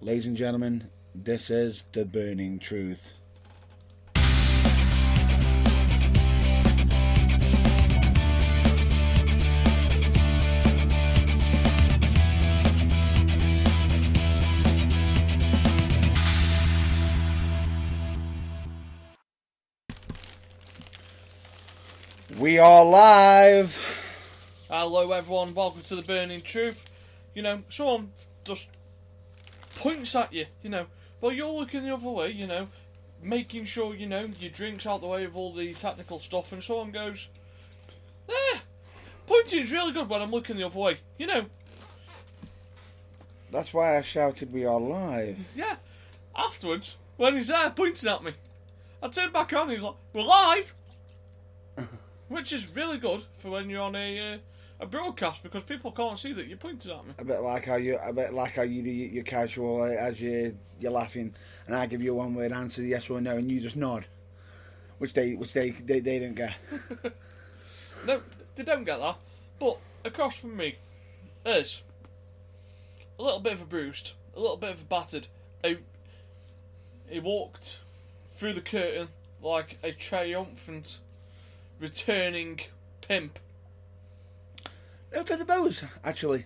Ladies and gentlemen, this is The Burning Truth. We are live! Hello everyone, welcome to The Burning Truth. You know, someone just points at you, while you're looking the other way, making sure, your drink's out the way of all the technical stuff, and someone goes, pointing is really good when I'm looking the other way, That's why I shouted we are live. Yeah, afterwards, when he's there pointing at me, I turn back on and he's like, we're live! Which is really good for when you're on a broadcast, because people can't see that you're pointing at me. A bit like how you do your casual as you're laughing, and I give you a one-word answer, yes or no, and you just nod, which they don't get. No, they don't get that. But across from me is a little bit of a bruised, a little bit of a battered. He walked through the curtain like a triumphant returning pimp. No feather boas, actually.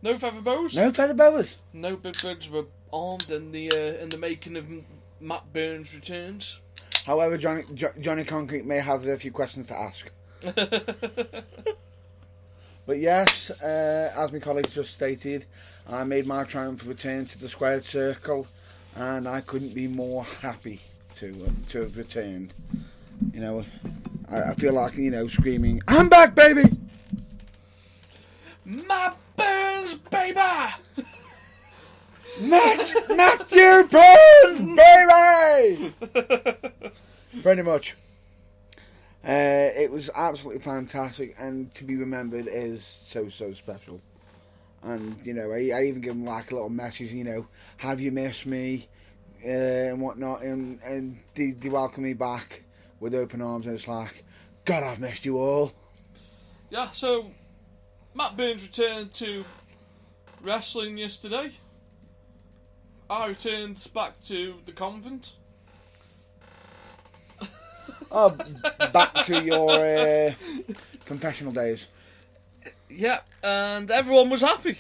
No feather boas. No feather boas. No big bugs were armed in the making of Matt Burns returns. However, Johnny Concrete may have a few questions to ask. But yes, as my colleagues just stated, I made my triumphant return to the squared circle, and I couldn't be more happy to have returned. I feel like, screaming, I'm back, baby! Matt Burns, baby! Matthew Burns, baby! Pretty much. It was absolutely fantastic, and to be remembered is so special. And, I even give him like a little message, have you missed me? And whatnot, and they welcome me back with open arms, and it's like, God, I've missed you all. Yeah, so Matt Burns returned to wrestling yesterday. I returned back to the convent. Oh, back to your confessional days. Yeah, and everyone was happy.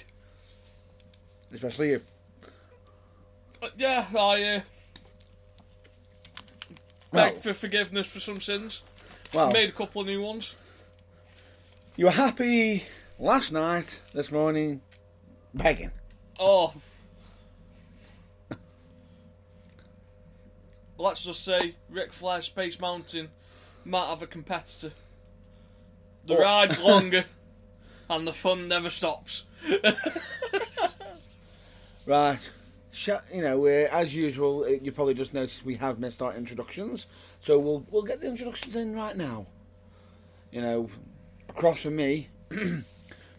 Especially you. Yeah, I begged for forgiveness for some sins. Well, made a couple of new ones. You were happy last night, this morning, begging. Oh. Let's just say, Ric Flair Space Mountain might have a competitor. The ride's longer, and the fun never stops. Right. As usual, you probably just noticed we have missed our introductions, so we'll get the introductions in right now. Across from me,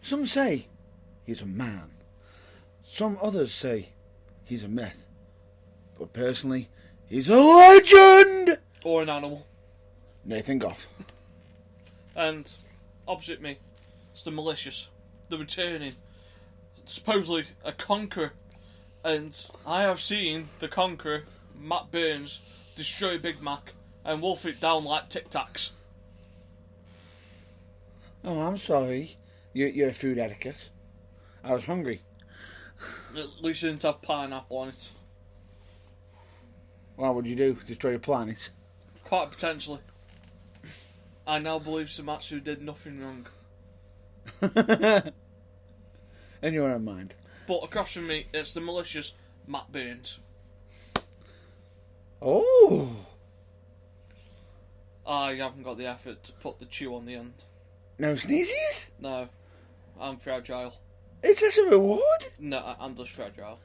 some say he's a man, some others say he's a myth, but personally, he's a legend! Or an animal. Nathan Goff. And opposite me, it's the malicious, the returning, supposedly a conqueror. And I have seen the Conqueror, Matt Burns, destroy Big Mac and wolf it down like Tic Tacs. Oh, I'm sorry. You're a food etiquette. I was hungry. At least you didn't have pineapple on it. What would you do? Destroy a planet? Quite potentially. I now believe Samatsu did nothing wrong. In your own mind. But across from me, it's the malicious Matt Burns. Oh! I haven't got the effort to put the chew on the end. No sneezes? No. I'm fragile. Is this a reward? No, I'm just fragile.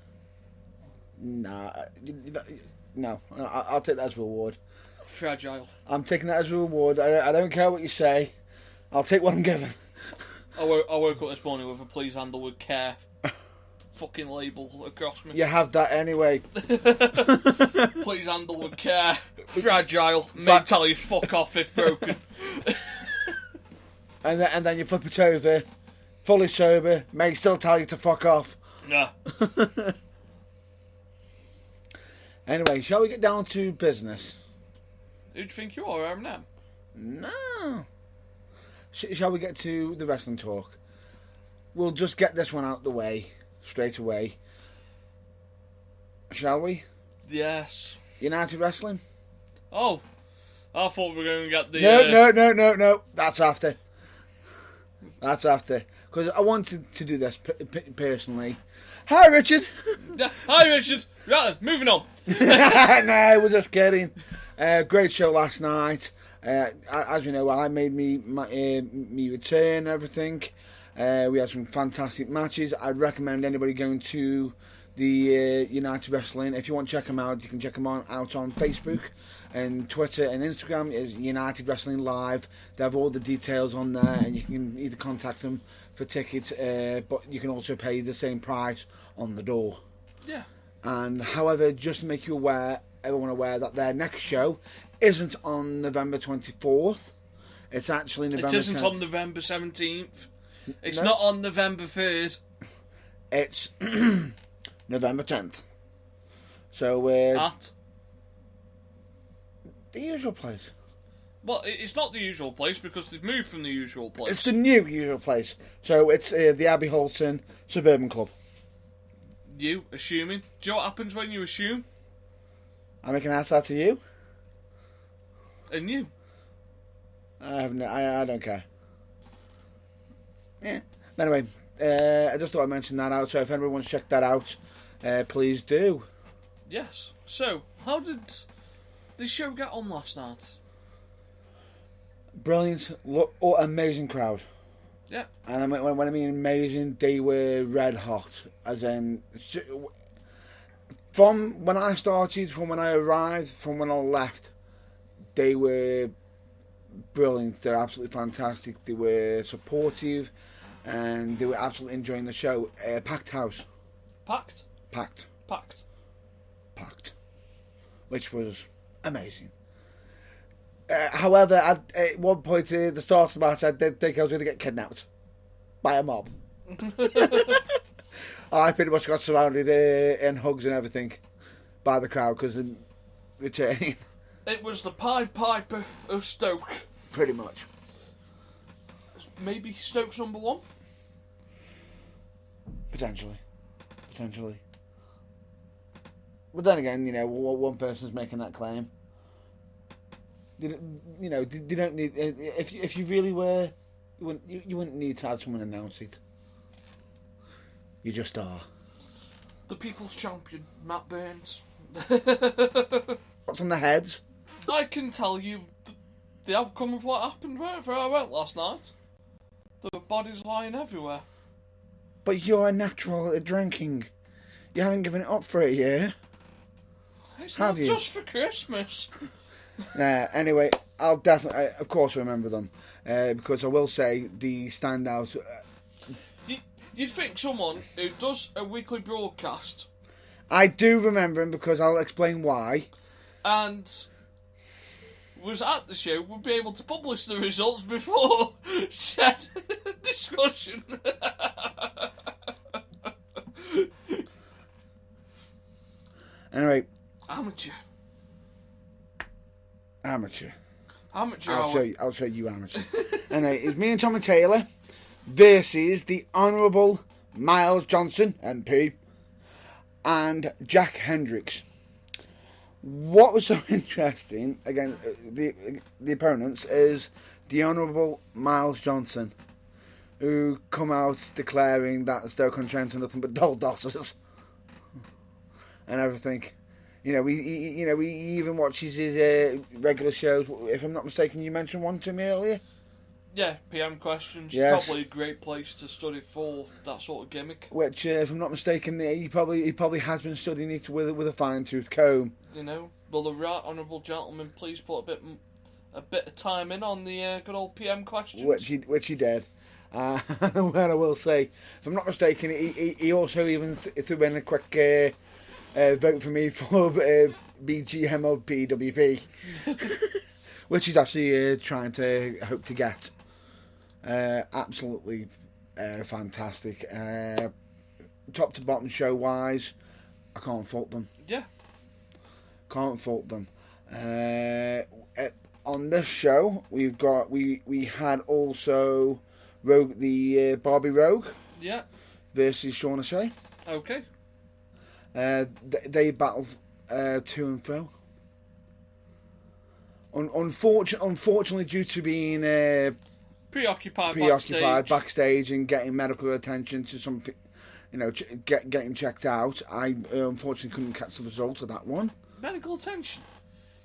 Nah. No. I'll take that as a reward. Fragile. I'm taking that as a reward. I don't care what you say. I'll take what I'm given. I woke up this morning with a please handle with care fucking label across me. You have that anyway. Please handle with care. Fragile. May tell you fuck off if broken. and then you flip it over. Fully sober. May still tell you to fuck off. Yeah. Anyway, shall we get down to business? Who do you think you are, Eminem? No. Shall we get to the wrestling talk? We'll just get this one out the way, straight away. Shall we? Yes. United Wrestling? Oh, I thought we were going to get the... No. That's after. Because I wanted to do this personally. Hi, Richard. Yeah. Hi, Richard. Right, moving on. No, we're just kidding. Great show last night. As you know, I made me return and everything. We had some fantastic matches. I'd recommend anybody going to the United Wrestling. If you want to check them out, you can check them out on Facebook and Twitter and Instagram. Is United Wrestling Live. They have all the details on there, and you can either contact them for tickets, but you can also pay the same price on the door. Yeah. And however, just to make you aware, everyone aware that their next show isn't on November 24th. It's actually November 10th. It isn't on November 17th. It's not on November 3rd. It's November 10th. So, At? The usual place. Well, it's not the usual place because they've moved from the usual place. It's the new usual place. So, it's the Abbey Holton Suburban Club. You assuming? Do you know what happens when you assume? I make an ass out of you? And you? I don't care. Yeah. Anyway, I just thought I'd mention that out. So if anyone wants to check that out, please do. Yes. So, how did the show get on last night? Brilliant. Amazing crowd. Yeah. And when I mean amazing, they were red hot. As in, from when I started, from when I arrived, from when I left, they were brilliant. They're absolutely fantastic. They were supportive, and they were absolutely enjoying the show. Packed house. Packed? Packed. Packed. Packed. Which was amazing. However, at one point at the start of the match, I did think I was going to get kidnapped by a mob. I pretty much got surrounded in hugs and everything by the crowd because of returning. It was the Pied Piper of Stoke. Pretty much. Maybe Stoke's number one? Potentially. But then again, you know, one person's making that claim. They don't need. If you really were, you wouldn't need to have someone announce it. You just are. The People's Champion, Matt Burns. What's on the heads? I can tell you the outcome of what happened wherever I went last night. There were bodies lying everywhere. But you're a natural at drinking. You haven't given it up for a year. It's Have not you? just for Christmas. Anyway, I'll definitely, of course, remember them. Because I will say the standout. You'd think someone who does a weekly broadcast. I do remember him because I'll explain why. And was at the show would be able to publish the results before said discussion. Anyway. Amateur. I'll show you amateur. Anyway, it was me and Tommy Taylor versus the Honourable Miles Johnson, MP, and Jack Hendricks. What was so interesting, again, the opponents, is the Honourable Miles Johnson, who come out declaring that Stoke-on-Trent are nothing but doll dossers and everything. You know, he even watches his regular shows. If I'm not mistaken, you mentioned one to me earlier. Yeah, PM Questions. Yes. Probably a great place to study for that sort of gimmick. Which, if I'm not mistaken, he probably has been studying it with a fine-tooth comb. You know, will the right honourable gentleman please put a bit of time in on the good old PM Questions? Which he did. And I will say, if I'm not mistaken, he also even threw in a quick vote for me for BGM of PWP, which he's actually trying to hope to get. Absolutely fantastic. Top to bottom show wise, I can't fault them. Yeah. Can't fault them. On this show, we had also Rogue, the Barbie Rogue Yeah. versus Shauna Shea. Okay. They battled to and fro. Unfortunately, due to being preoccupied backstage and getting medical attention to some, getting checked out, I unfortunately couldn't catch the result of that one. Medical attention.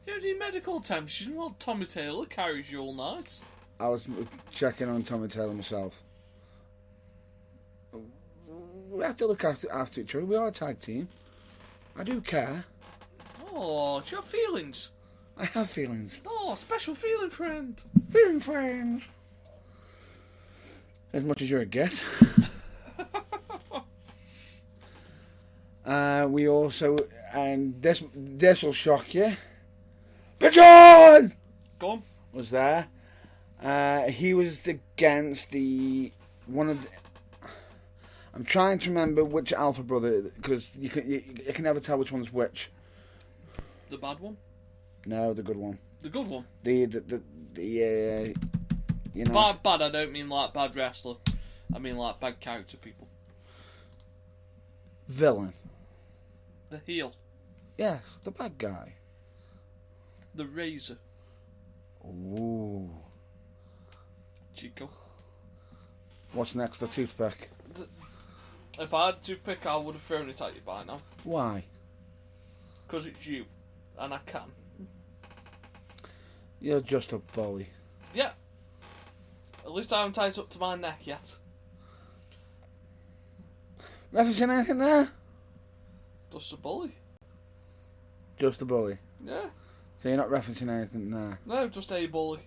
You don't need medical attention while Tommy Taylor carries you all night. I was checking on Tommy Taylor myself. We have to look after each other. We are a tag team. I do care. Oh, do you have feelings? I have feelings. Oh, special feeling friend. Feeling friends. As much as you're a get. We also, and this will shock you. But John Go on. was there. He was against one of the. I'm trying to remember which Alpha brother, because you can never tell which one's which. The bad one? No, the good one. The good one? Bad, I don't mean like bad wrestler. I mean like bad character people. Villain. The heel. Yes, the bad guy. The Razor. Ooh. Chico. What's next? The toothpick. If I had a toothpick, I would have thrown it at you by now. Why? Because it's you. And I can. You're just a bully. Yeah. At least I haven't tied it up to my neck yet. Referencing anything there? Just a bully. Just a bully. Yeah. So you're not referencing anything there? No, just a bully.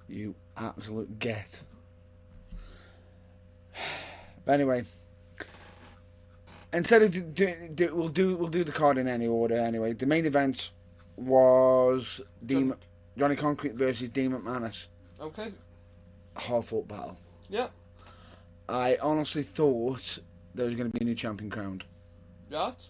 You absolute get. But anyway, instead of we'll do the card in any order. Anyway, the main event was Johnny Concrete versus Dean McManus. Okay. Hard-fought battle. Yeah. I honestly thought there was going to be a new champion crowned. Right.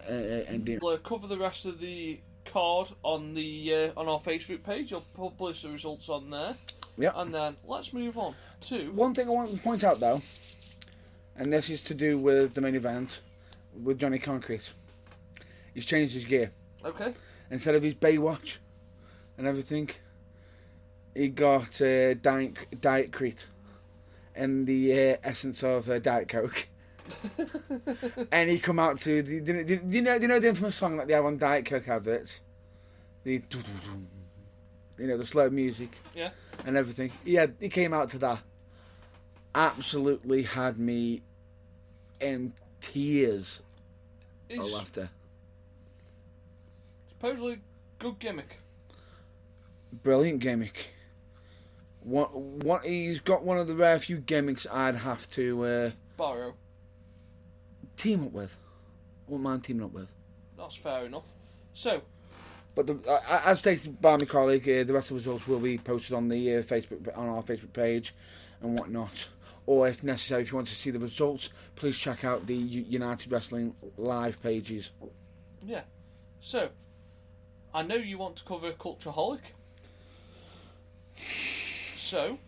And Dean. We'll cover the rest of the card on the on our Facebook page. I'll publish the results on there. Yeah. And then let's move on to One thing I want to point out though, and this is to do with the main event with Johnny Concrete. He's changed his gear. Okay. Instead of his Baywatch and everything, he got Diet Crete and the essence of Diet Coke. And he come out to do you know the infamous song that they have on Diet Coke adverts? The the slow music. Yeah. And everything. He came out to that. Absolutely had me in tears of laughter. Supposedly good gimmick. Brilliant gimmick. What he's got one of the rare few gimmicks I'd have to Borrow. team up with. I wouldn't mind teaming up with. That's fair enough. So, but as stated by my colleague, the rest of the results will be posted on the on our Facebook page and whatnot. Or if necessary, if you want to see the results, please check out the United Wrestling live pages. Yeah. So, I know you want to cover Cultureholic. So,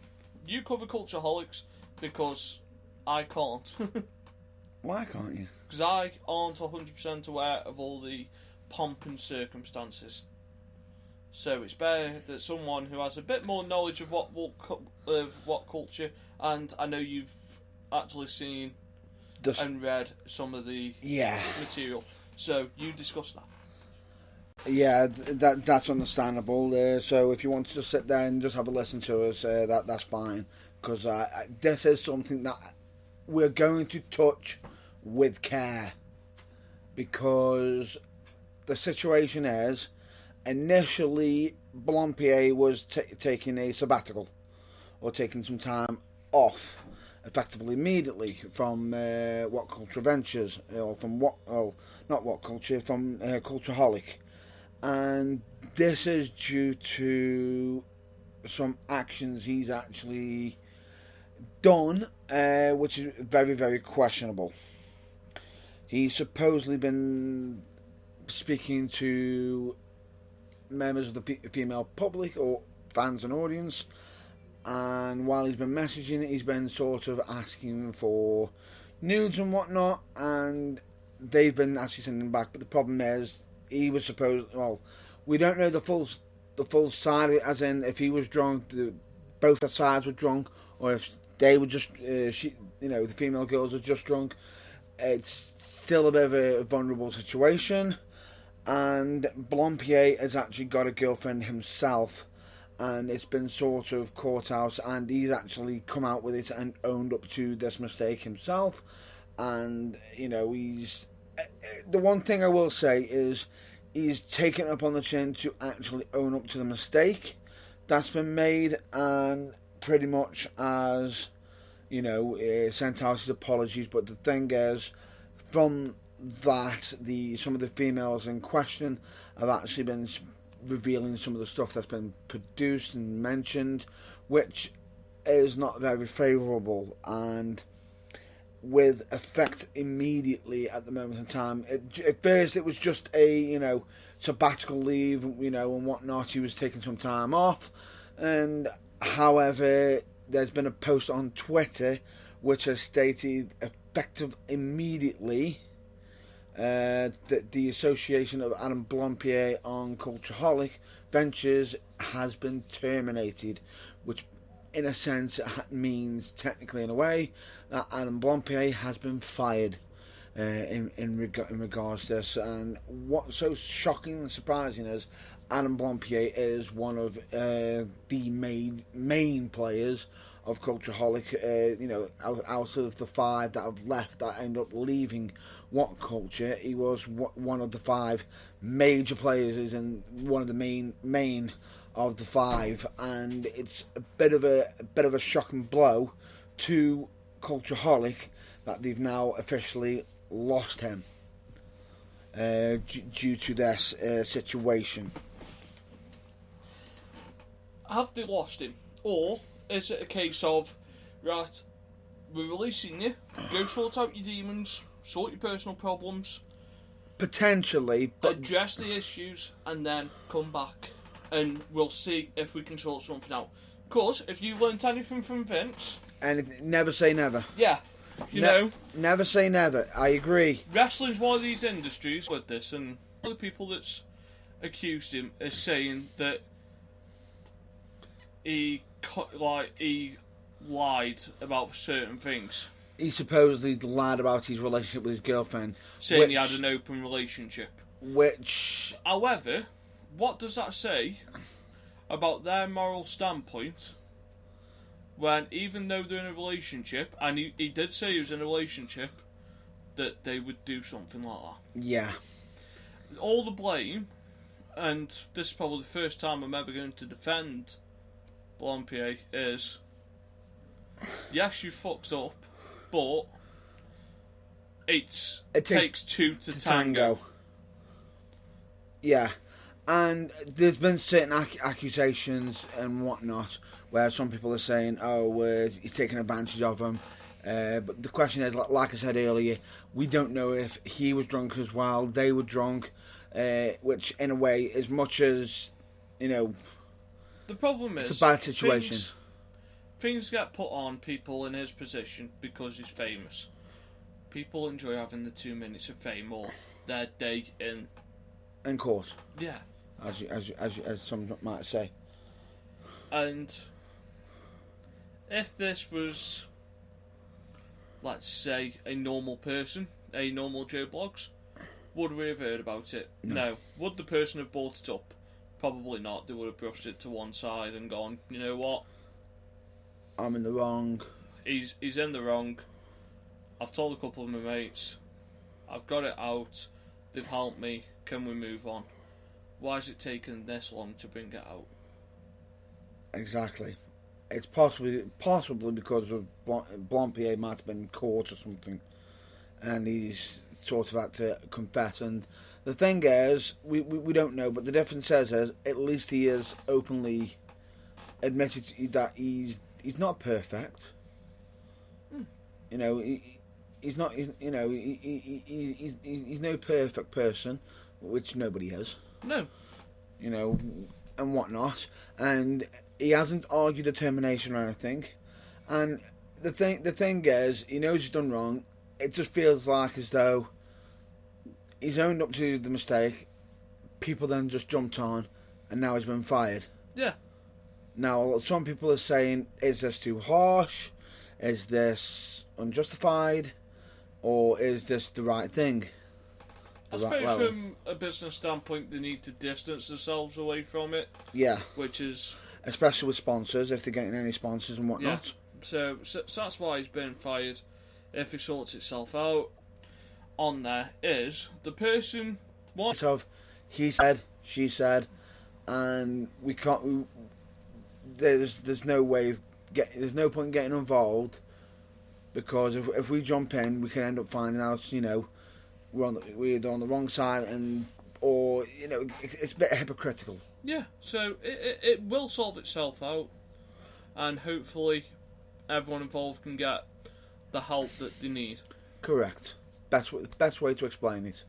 you cover Cultureholics because I can't. Why can't you? Because I aren't 100% aware of all the pomp and circumstances. So it's better that someone who has a bit more knowledge of what culture, and I know you've actually seen and read some of the material. So you discuss that. Yeah, that's understandable. So if you want to just sit there and just have a listen to us, that's fine. Because this is something that we're going to touch with care. Because the situation is, initially, Blompier was taking a sabbatical, or taking some time off, effectively immediately from What Culture Ventures, or from from Cultureholic. And this is due to some actions he's actually done, which is very, very questionable. He's supposedly been speaking to members of the female public or fans and audience, and while he's been messaging it, he's been sort of asking for nudes and whatnot, and they've been actually sending back. But the problem is, he was supposed. Well, we don't know the full side of it, as in if he was drunk, both the sides were drunk, or if they were just, the female girls were just drunk. It's still a bit of a vulnerable situation, and Blampied has actually got a girlfriend himself, and it's been sort of caught out, and he's actually come out with it and owned up to this mistake himself. And he's the one thing I will say is he's taken it up on the chin to actually own up to the mistake that's been made, and pretty much as sent out his apologies. But the thing is, from that, some of the females in question have actually been revealing some of the stuff that's been produced and mentioned, which is not very favourable, and with effect immediately at the moment in time. At first it was just a sabbatical leave, and whatnot. He was taking some time off, and however, there's been a post on Twitter which has stated effective immediately that the association of Adam Blampied on Cultureholic Ventures has been terminated, which in a sense means, technically in a way, that Adam Blampied has been fired in regards to this. And what's so shocking and surprising is Adam Blampied is one of the main players of Cultureholic. Out of the 5 that have left, that end up leaving What Culture, he was one of the 5 major players, and one of the main of the 5, and it's a bit of a shocking blow to Cultureholic that they've now officially lost him due to this situation. Have they lost him, or is it a case of, right, we're releasing you, go sort out your demons, sort your personal problems, potentially, but address the issues, and then come back and we'll see if we can sort something out. Because if you learnt anything from Vince, and never say never. Yeah, never say never. I agree. Wrestling's one of these industries with this, and one of the people that's accused him is saying that he lied about certain things. He supposedly lied about his relationship with his girlfriend, saying he had an open relationship. Which, however, what does that say about their moral standpoint when, even though they're in a relationship, and he did say he was in a relationship, that they would do something like that? Yeah. All the blame, and this is probably the first time I'm ever going to defend Blampied, is, yes, you fucked up, but it takes 2 to tango. Yeah. And there's been certain accusations and whatnot where some people are saying, he's taking advantage of them. But the question is, like I said earlier, we don't know if he was drunk as well, they were drunk, which in a way, as much as, the problem is, it's a bad situation. Things get put on people in his position because he's famous. People enjoy having the 2 minutes of fame or their day in court. Yeah. As some might say. And if this was, let's say, a normal person, a normal Joe Bloggs, would we have heard about it? No. Would the person have brought it up? Probably not. They would have brushed it to one side and gone, you know what? I'm in the wrong. He's in the wrong. I've told a couple of my mates. I've got it out. They've helped me. Can we move on? Why has it taken this long to bring it out? Exactly. It's possibly because of Blampied might have been caught or something, and he's sort of had to confess. And the thing is, we don't know, but the difference is at least he has openly admitted that he's not perfect. he's not. He's no perfect person, which nobody is. No. And whatnot. And he hasn't argued determination or anything. And the thing is, he knows he's done wrong. It just feels like as though he's owned up to the mistake. People then just jumped on, and now he's been fired. Yeah. Now, some people are saying, is this too harsh? Is this unjustified? Or is this the right thing? I suppose from a business standpoint, they need to distance themselves away from it. Yeah. Which is... Especially with sponsors, if they're getting any sponsors and whatnot. Yeah. So that's why he's been fired. If it sorts itself out, on there is the person... What? Of he said, she said, and we can't... There's no way of there's no point in getting involved, because if we jump in, we can end up finding out, we're either on the wrong side, or it's a bit hypocritical. Yeah, so it will solve itself out, and hopefully everyone involved can get the help that they need. Correct. Best way to explain it.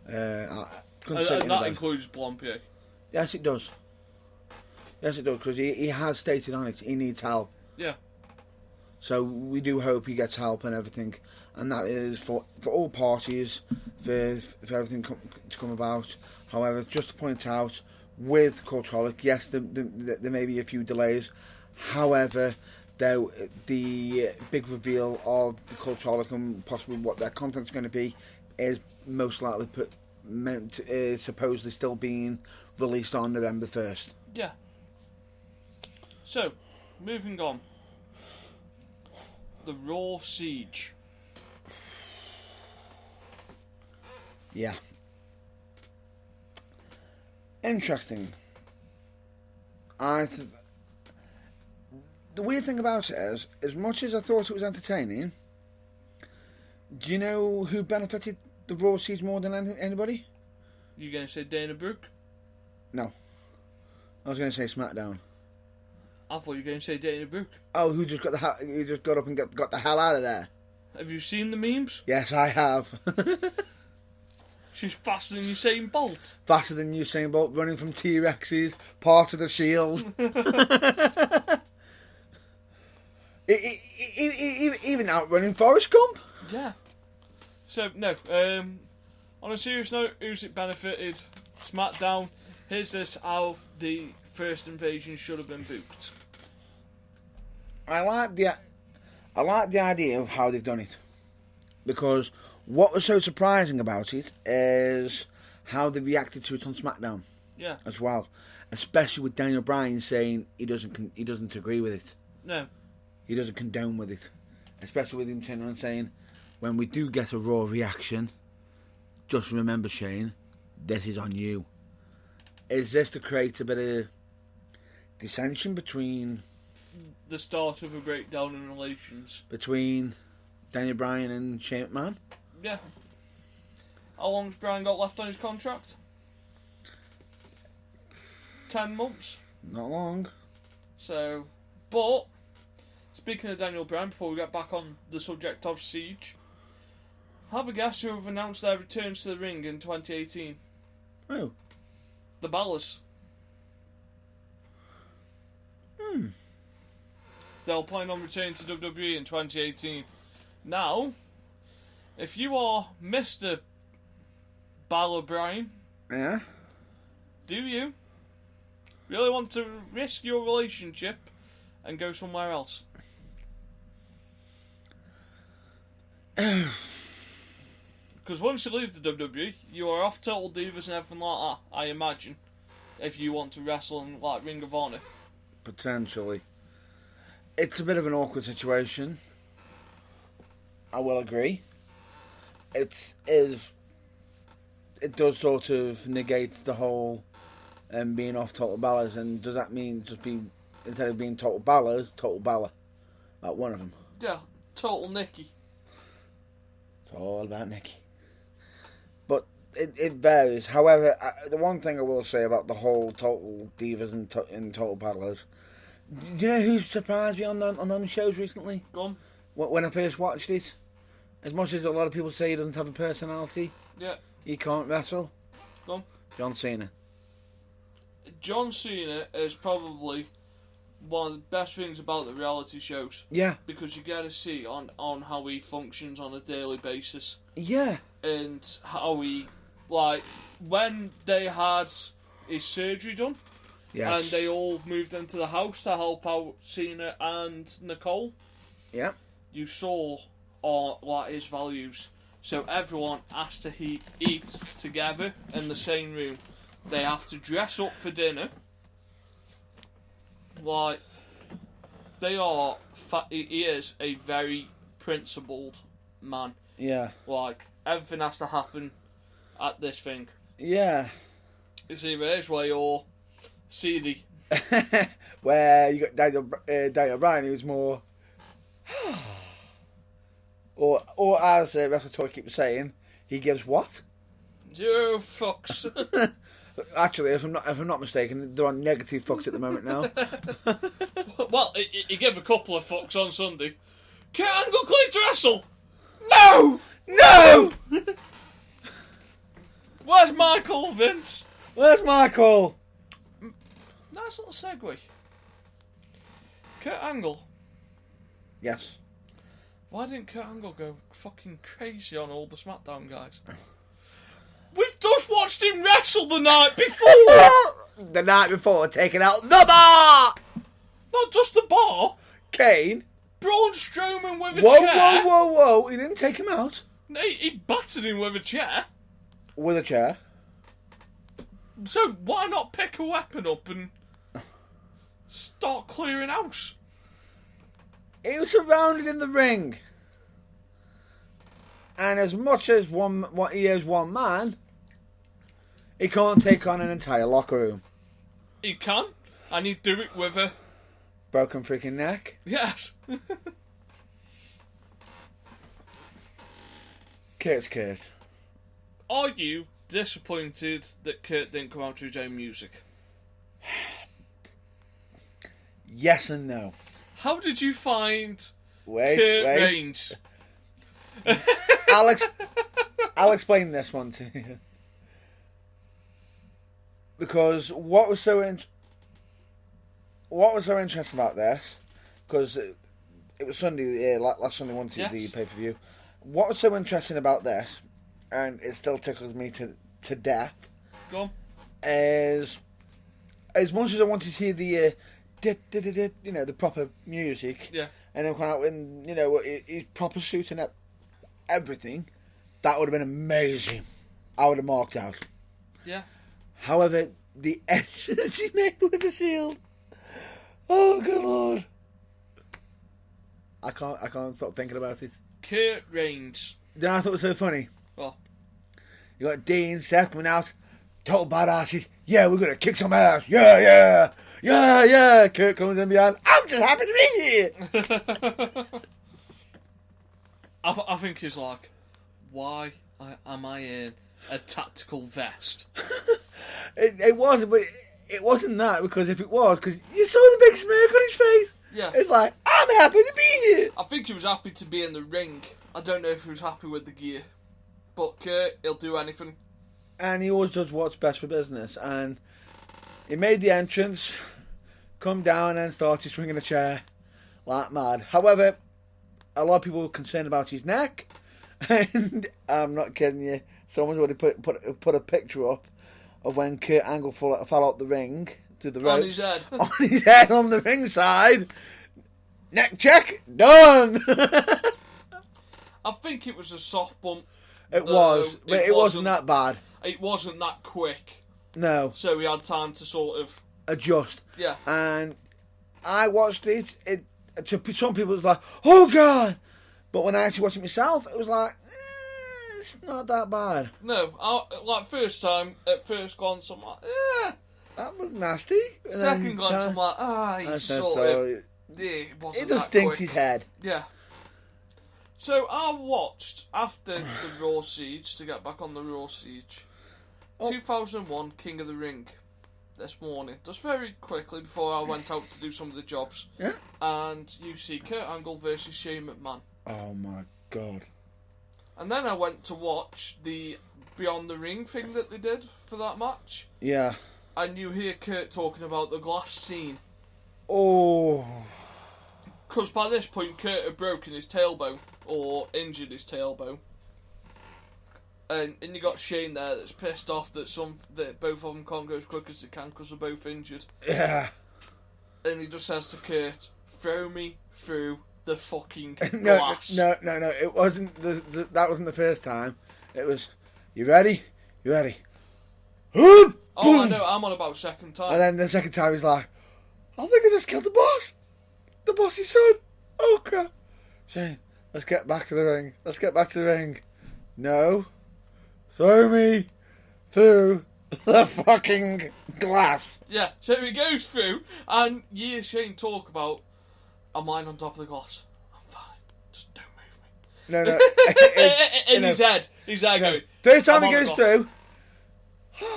And that includes Blompier. Yes, it does. Yes, it does, because he has stated on it he needs help. Yeah. So we do hope he gets help and everything, and that is for all parties, for everything to come about. However, just to point out, with Cultaholic, yes, there may be a few delays. However, though, the big reveal of the Cultaholic and possibly what their content's going to be is most likely supposedly still being released on November 1st. Yeah. So, moving on. The Raw Siege. Yeah. Interesting. The weird thing about it is, as much as I thought it was entertaining, do you know who benefited the Raw Siege more than anybody? You going to say Dana Brooke? No. I was going to say SmackDown. I thought you were going to say Dana Brooke. Oh, who just got up and got the hell out of there? Have you seen the memes? Yes, I have. She's faster than Usain Bolt. Faster than Usain Bolt, running from T-Rexes, part of the Shield. Even outrunning Forrest Gump. Yeah. So, no. On a serious note, who's it benefited? SmackDown. Here's how the first invasion should have been booked. I like the idea of how they've done it, because what was so surprising about it is how they reacted to it on SmackDown. Yeah. As well, especially with Daniel Bryan saying he doesn't agree with it. No. He doesn't condone with it, especially with him turning around saying, when we do get a Raw reaction, just remember, Shane, this is on you. Is this to create a bit of dissension between the start of a breakdown in relations between Daniel Bryan and Shane McMahon? Yeah. How long's Bryan got left on his contract? 10 months. Not long. So, but speaking of Daniel Bryan, before we get back on the subject of Siege, have a guess who have announced their returns to the ring in 2018? Oh. The Ballas. They'll plan on returning to WWE in 2018. Now, if you are Mr. Balor Bryan, yeah, do you really want to risk your relationship and go somewhere else? Because once you leave the WWE, you are off Total Divas and everything like that, I imagine. If you want to wrestle in like Ring of Honor. Potentially. It's a bit of an awkward situation. I will agree. It does sort of negate the whole being off Total Ballas, and does that mean just being, instead of being Total Ballas, Total Balor? Like one of them. Yeah, Total Nikki. It's all about Nikki. But it varies. However, the one thing I will say about the whole Total Divas and Total Ballas, do you know who surprised me on them shows recently? Go on. When I first watched it? As much as a lot of people say he doesn't have a personality, Yeah. he can't wrestle. Go on. John Cena. John Cena is probably one of the best things about the reality shows. Yeah. Because you get to see on how he functions on a daily basis. Yeah. And how he, like, when they had his surgery done, Yes. and they all moved into the house to help out Cena and Nicole, Yeah. you saw like his values. So everyone has to eat together in the same room. They have to dress up for dinner. Like, they are. He is a very principled man. Yeah. Like, everything has to happen at this thing. Yeah. It's either his way or see the. Where you got Daniel O'Brien, he was more. or as Wrestle Toy keeps saying, he gives what? 0 fucks. Actually, if I'm not mistaken, they're on negative fucks at the moment now. Well, he gave a couple of fucks on Sunday. Kurt Angle clean to wrestle. No, No! Where's Michael, Vince? Where's Michael? Nice little segue. Kurt Angle. Yes. Why didn't Kurt Angle go fucking crazy on all the SmackDown guys? We've just watched him wrestle the night before! The night before, taking out the bar! Not just the bar. Kane. Braun Strowman with a Whoa, chair. whoa. He didn't take him out. He battered him with a chair. With a chair. So why not pick a weapon up and start clearing house? He was surrounded in the ring. And as much as he is one man, he can't take on an entire locker room. He can, and he'd do it with a... Broken freaking neck. Yes. Kurt's Kurt. Are you disappointed that Kurt didn't come out to his own music? Yes and no. How did you find Wait. Reigns? I'll explain this one to you. Because what was so interesting about this, because it was Sunday, last Sunday, one to the pay-per-view. What was so interesting about this, and it still tickles me to death, Go on. is as much as I wanted to hear the the proper music, Yeah. and then come out in his proper suit and everything, that would have been amazing. I would have marked out. Yeah. However, the entrance he made with the Shield, oh good lord, I can't stop thinking about it. Kurt Reigns. Then I thought it was so funny. Well, You got Dean, Seth coming out, total badasses. Yeah, we're gonna kick some ass. Yeah. Kurt comes in behind. I'm just happy to be here. I think he's like, why am I in a tactical vest? It wasn't, but it wasn't that, because if it was, because you saw the big smirk on his face. Yeah. It's like, I'm happy to be here. I think he was happy to be in the ring. I don't know if he was happy with the gear. But Kurt, he'll do anything. And he always does what's best for business. And he made the entrance, come down and started swinging a chair like mad. However, a lot of people were concerned about his neck. And I'm not kidding you, someone's already put a picture up of when Kurt Angle fell out the ring to the ropes. On his head. On his head on the ringside. Neck check, done. I think it was a soft bump. It was, but it wasn't that bad. It wasn't that quick. No. So we had time to sort of Adjust. Yeah. And I watched it. To some people, it was like, oh God. But when I actually watched it myself, it was like, it's not that bad. No, like first time, at first glance, I'm like, That looked nasty. And second glance, I'm like, he's sort of, it wasn't that just dinked quick. his head. Yeah. So I watched, after the Raw Siege, to get back on the Raw Siege, 2001 King of the Ring this morning, just very quickly before I went out to do some of the jobs. Yeah. And you see Kurt Angle versus Shane McMahon. Oh my God. And then I went to watch the Beyond the Ring thing that they did for that match. Yeah. And you hear Kurt talking about the glass scene. Oh. Because by this point, Kurt had broken his tailbone, or injured his tailbone. And you got Shane there that's pissed off that both of them can't go as quick as they can because they're both injured. Yeah. And he just says to Kurt, "Throw me through the fucking No, glass." no. It wasn't that wasn't the first time. It was, you ready? You ready? Oh, I know. I'm on about second time. And then the second time he's like, I think I just killed the boss. The boss's son. Oh crap. Shane, let's get back to the ring. Let's get back to the ring. No. Throw me through the fucking glass. Yeah, so he goes through, and you hear Shane talk about, "I'm lying on top of the glass. I'm fine. Just don't move me." No. In his head. He's there going, Third time "I'm he on goes the glass." through.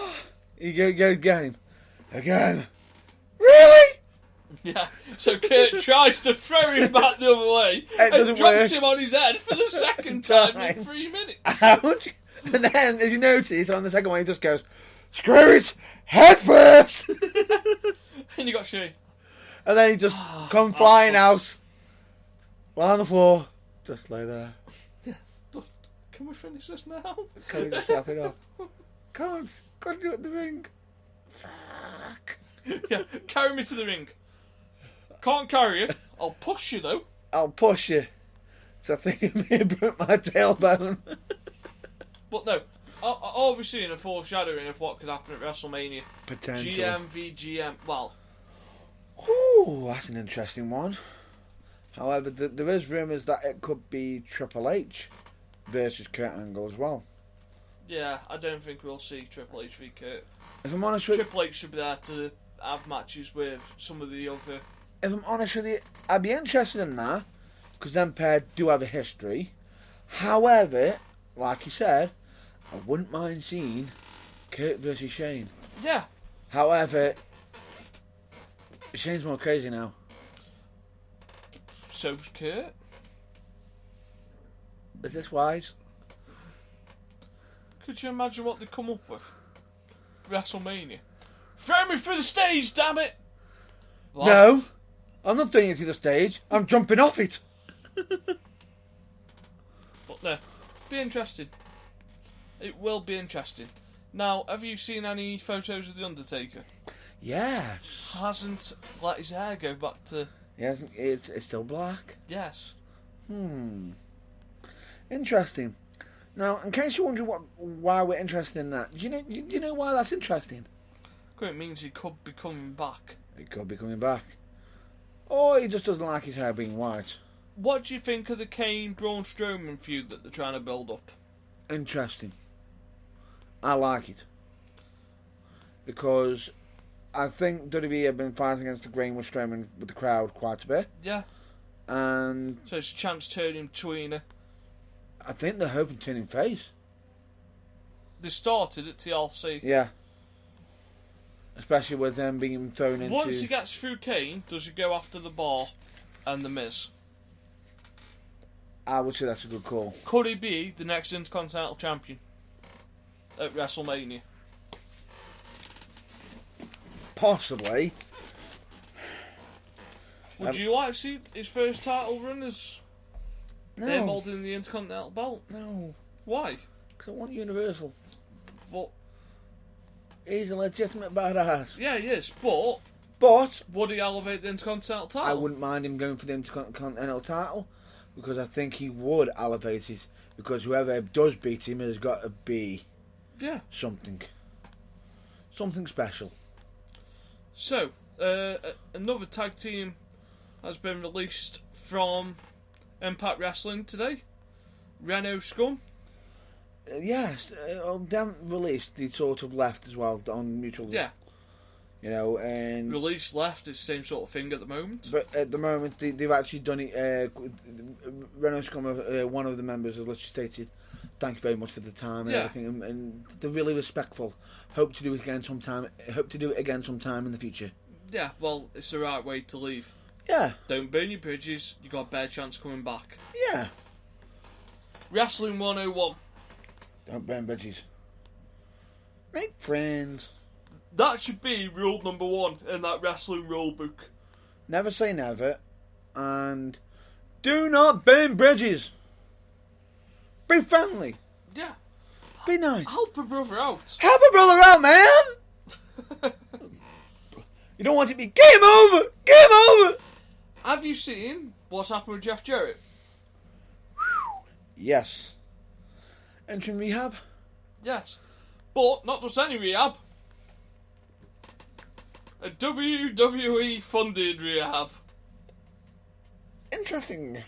You go get him. Again. Really? Yeah, so Kurt tries to throw him back the other way and doesn't drops work. him on his head for the second time in 3 minutes. Ouch. And then, as you notice, on the second one, he just goes, screw it, head first. And you got Shane. And then he just come flying out, lie on the floor, just lay there. Can we finish this now? Can we just wrap it up? Can't. Got to do it in the ring. Fuck. Yeah, carry me to the ring. Can't carry you. I'll push you though. I'll push you. So I think it may have broke my tailbone. But no, obviously in a foreshadowing of what could happen at WrestleMania. Potential. GM v GM. Well, Ooh, that's an interesting one. However, there is rumours that it could be Triple H versus Kurt Angle as well. yeah, I don't think we'll see Triple H v Kurt. If I'm honest with Triple H should be there to have matches with some of the other. if I'm honest with you, I'd be interested in that because them pair do have a history. However, like you said, I wouldn't mind seeing Kurt versus Shane. Yeah. However, Shane's more crazy now. So's Kurt. Is this wise? Could you imagine what they come up with? WrestleMania. Throw me through the stage, damn it! What? No, I'm not doing it to the stage. I'm jumping off it. But no, be interesting. It will be interesting. Now, have you seen any photos of The Undertaker? Yes. Hasn't let his hair go back to... Yes, it's still black. Yes. Interesting. Now, in case you're wondering why we're interested in that, do you know why that's interesting? It means he could be coming back. He could be coming back. Or he just doesn't like his hair being white. What do you think of the Kane-Braun Strowman feud that they're trying to build up? Interesting. I like it. Because I think WWE have been fighting against the grain with Strowman with the crowd quite a bit. Yeah. And So it's a chance to turn him tweener. I think they're hoping to turn him face. They started at TLC. Yeah. Especially with them being thrown into... Once he gets through Kane, does he go after the Bar and the Miz? I would say that's a good call. Could he be the next Intercontinental Champion at WrestleMania? Possibly. Would you like to see his first title run as him No. holding the Intercontinental belt? No. Why? Because I want Universal. But, He's a legitimate badass. yeah, he is. But But would he elevate the Intercontinental title? I wouldn't mind him going for the Intercontinental title because I think he would elevate it because whoever does beat him has got to be something special. So, another tag team has been released from Impact Wrestling today. Reno Scum. Yes, them released, they sort of left as well on mutual. Yeah. You know, and Release left is the same sort of thing at the moment. but at the moment they've actually done it. Renault Scum, one of the members, has literally stated, "Thank you very much for the time and everything," and they're really respectful. Hope to do it again sometime. Hope to do it again sometime in the future. Yeah, well, it's the right way to leave. Yeah, Don't burn your bridges. You got a better chance coming back. yeah. Wrestling 101. Don't burn bridges. Make friends. That should be rule number 1 in that wrestling rule book. Never say never. And do not burn bridges. Be friendly. Yeah. Be nice. Help a brother out. Help a brother out, man! You don't want it to be game over! Game over! Have you seen what's happened with Jeff Jarrett? Yes. Entering rehab? Yes. But not just any rehab. A WWE funded rehab. Interesting.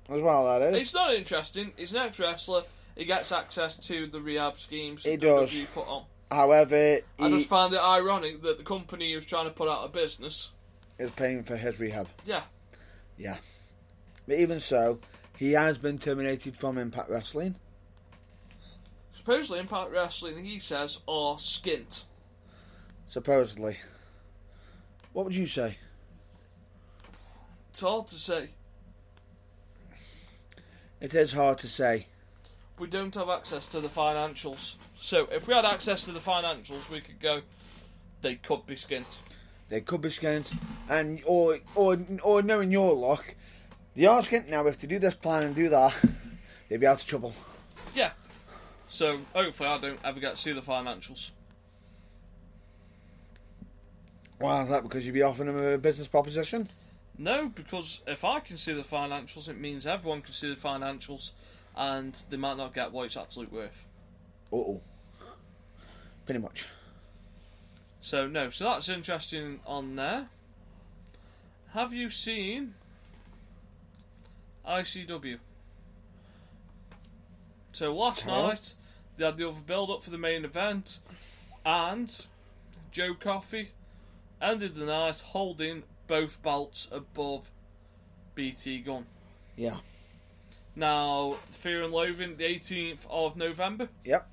As well, that is. It's not interesting. He's an ex-wrestler. He gets access to the rehab schemes He that does. WWE put on. However, I he just find it ironic that the company he was trying to put out of business. is paying for his rehab. Yeah. Yeah. But even so, he has been terminated from Impact Wrestling. Supposedly Impact Wrestling, he says, are skint. Supposedly. What would you say? It's hard to say. It is hard to say. We don't have access to the financials. So if we had access to the financials, we could go, they could be skint. They could be skint, and or knowing your luck, they are skint now. If they do this plan and do that, they'd be out of trouble. Yeah. So hopefully I don't ever get to see the financials. Why is that? Because you'd be offering them a business proposition? No, because if I can see the financials, it means everyone can see the financials, and they might not get what it's actually worth. Uh-oh. Pretty much. So no, so that's interesting on there. Have you seen ICW? So last night they had the other build up for the main event, and Joe Coffey ended the night holding both belts above BT Gunn. Yeah. Now, Fear and Loathing, the 18th of November. Yep.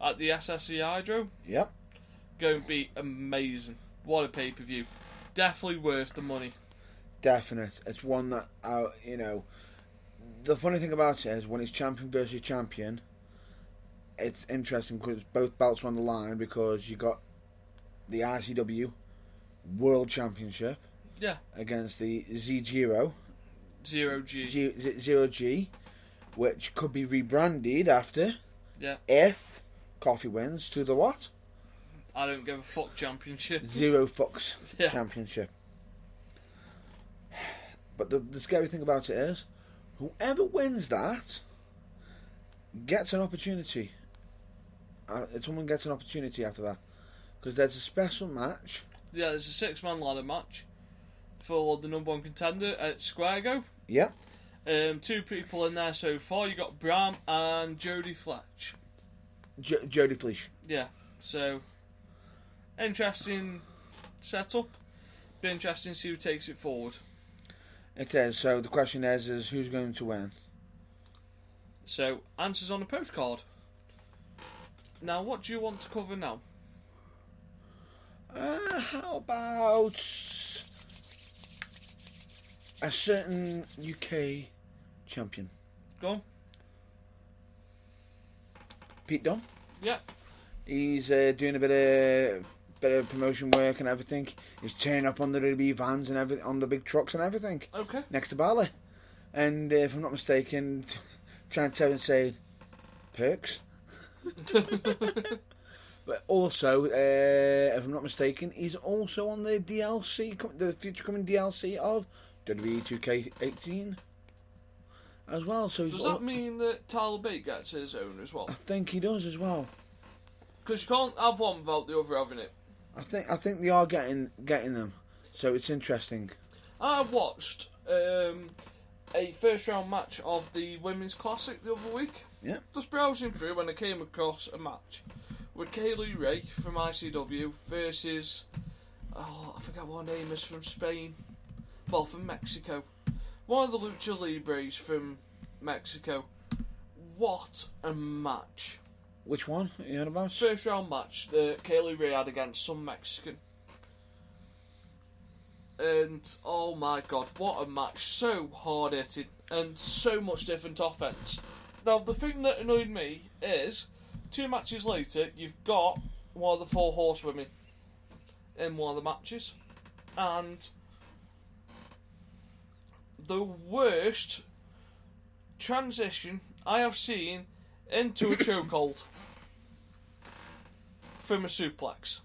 At the SSE Hydro. Yep. Going to be amazing. What a pay-per-view. Definitely worth the money. Definite. It's one that, the funny thing about it is when it's champion versus champion, it's interesting because both belts are on the line because you got the ICW World Championship. Yeah. Against the Z-Giro. Zero G. Zero G, which could be rebranded after. Yeah. If Coffee wins to the what? I don't give a fuck championship. Zero fucks Yeah. championship. But the scary thing about it is, whoever wins that gets an opportunity. Someone gets an opportunity after that. Because there's a special match. Yeah, there's a 6-man ladder match for the number 1 contender at Squago. Yep. 2 people in there so far. You got Bram and Jodie Fletch. Jodie Fleesh. Yeah, so interesting setup. Be interesting to see who takes it forward. It is. So the question is who's going to win? So, answers on a postcard. Now, what do you want to cover now? How about a certain UK champion? Go on. Pete Dunne. Yeah. He's doing a bit of promotion work and everything. He's turning up on the RB vans and everything, on the big trucks and everything. Okay. Next to Bali. And if I'm not mistaken, trying to tell and say perks. But also, if I'm not mistaken, he's also on the DLC, the future coming DLC of WWE 2K18 as well. So does that mean that Tyler Bate gets his own as well? I think he does as well. Because you can't have one without the other having it. I think they are getting them. So it's interesting. I watched a first round match of the Women's Classic the other week. Yeah. Just browsing through when I came across a match with Kaylee Ray from ICW versus, I forget what her name is, from Spain. Well, from Mexico. One of the Lucha Libres from Mexico. What a match. Which one are you heard about? First round match that Kaylee Ray had against some Mexican. And, oh my god, what a match. So hard hitting. and so much different offense. Now, the thing that annoyed me is 2 matches later, you've got one of the 4 horsewomen in one of the matches, and the worst transition I have seen into a chokehold from a suplex.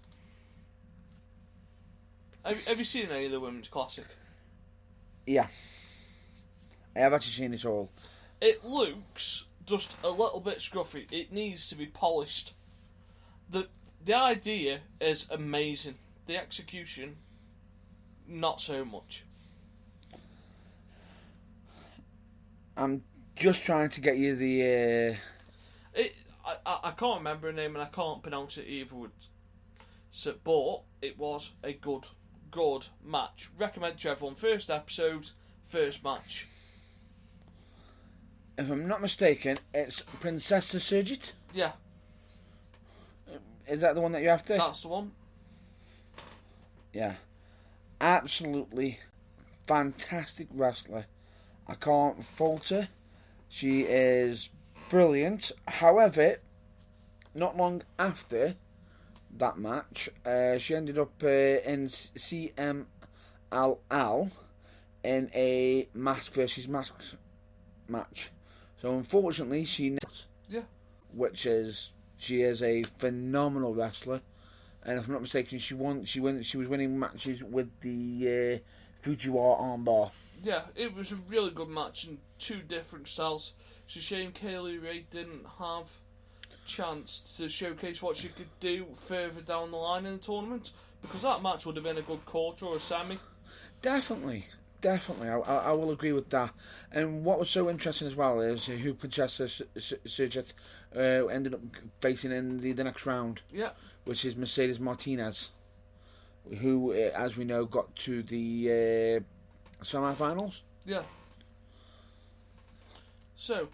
Have you seen any of the Women's Classic? Yeah. I have actually seen it all. It looks just a little bit scruffy. It needs to be polished. The idea is amazing. The execution, not so much. I'm just trying to get you the... I can't remember her name and I can't pronounce it either. So, but it was a good match. Recommend to everyone. First episode, first match. If I'm not mistaken, it's Princessa Surgit? Yeah. Is that the one that you're after? That's the one. Yeah. Absolutely fantastic wrestler. I can't fault her. She is brilliant. However, not long after that match, she ended up in CMLL in a mask versus mask match. So unfortunately, she is a phenomenal wrestler, and if I'm not mistaken, she was winning matches with the Fujiwara armbar. Yeah, it was a really good match in 2 different styles. It's a shame Kaylee Ray didn't have chance to showcase what she could do further down the line in the tournament, because that match would have been a good quarter or a semi. Definitely, I will agree with that. And what was so interesting as well is who Princessa Surgit ended up facing in the next round. Yeah. Which is Mercedes Martinez, who, as we know, got to the semi-finals. Yeah. So,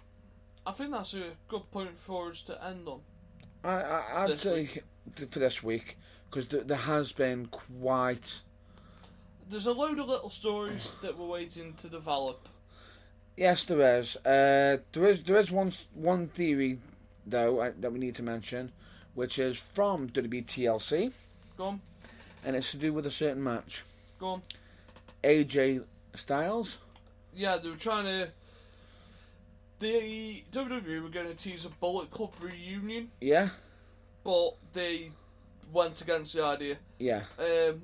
I think that's a good point for us to end on. I'd say for this week, because there has been quite... There's a load of little stories that we're waiting to develop. Yes, there is. There is one theory, though, that we need to mention, which is from WBTLC. Go on. And it's to do with a certain match. Go on. AJ Styles. Yeah, they were trying to... The WWE were going to tease a Bullet Club reunion. Yeah. But they went against the idea. Yeah.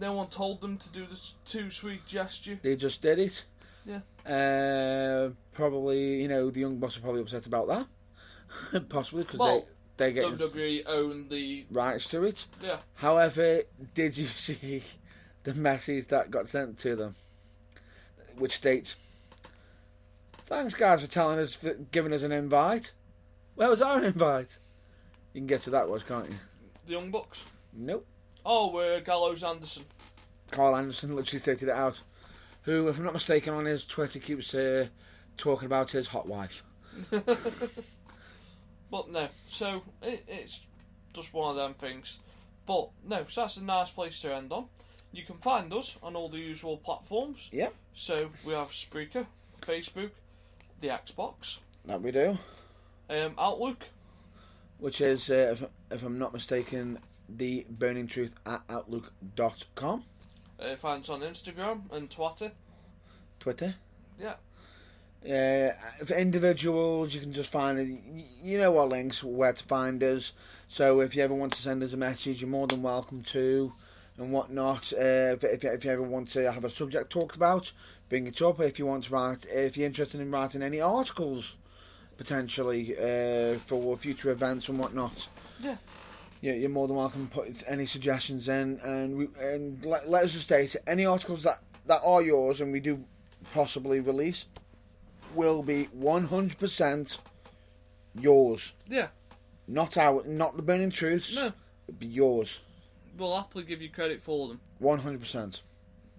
No one told them to do this too sweet gesture. They just did it. Yeah. Probably, the Young Bucks are probably upset about that. Possibly, because they get WWE own the rights to it. Yeah. However, did you see the message that got sent to them? Which states, "Thanks, guys, for giving us an invite. Where was our invite?" You can guess who that was, can't you? The Young Bucks. Nope. Oh, Gallows Anderson. Carl Anderson literally stated it out. Who, if I'm not mistaken, on his Twitter keeps talking about his hot wife. But no, so it's just one of them things. But no, so that's a nice place to end on. You can find us on all the usual platforms. Yep. So we have Spreaker, Facebook, the Xbox. That we do. Outlook. Which is, if I'm not mistaken, the Burning Truth at outlook.com. Find us on Instagram and Twitter. Yeah. For individuals, you can just find it. You know our links, where to find us. So if you ever want to send us a message, you're more than welcome to, and whatnot. If you ever want to have a subject talked about, bring it up. If you want to write, if you're interested in writing any articles, potentially for future events and whatnot. Yeah. You're more than welcome to put any suggestions in, and let us just state any articles that are yours and we do possibly release will be 100% yours. Yeah. Not the Burning Truths. No. It'll be yours. We'll happily give you credit for them. 100%.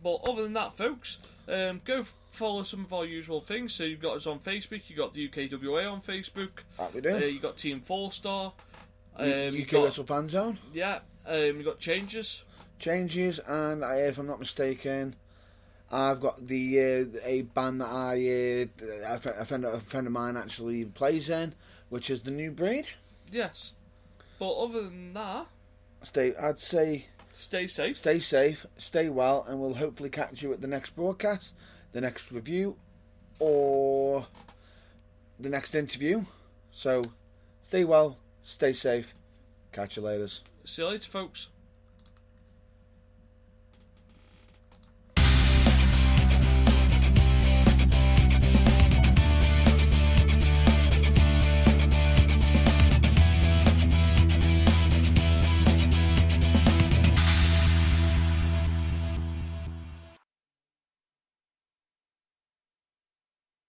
But other than that, folks, go follow some of our usual things. So you've got us on Facebook, you've got the UKWA on Facebook. That we do. You've got Team 4-Star. UK Wrestle Fan Zone. Yeah. You've got Changes. And if I'm not mistaken, I've got the a band that a friend of mine actually plays in, which is the New Breed. Yes. But other than that, I'd say stay safe. Stay safe, stay well, and we'll hopefully catch you at the next broadcast, the next review, or the next interview. So, stay well, stay safe, catch you later. See you later, folks.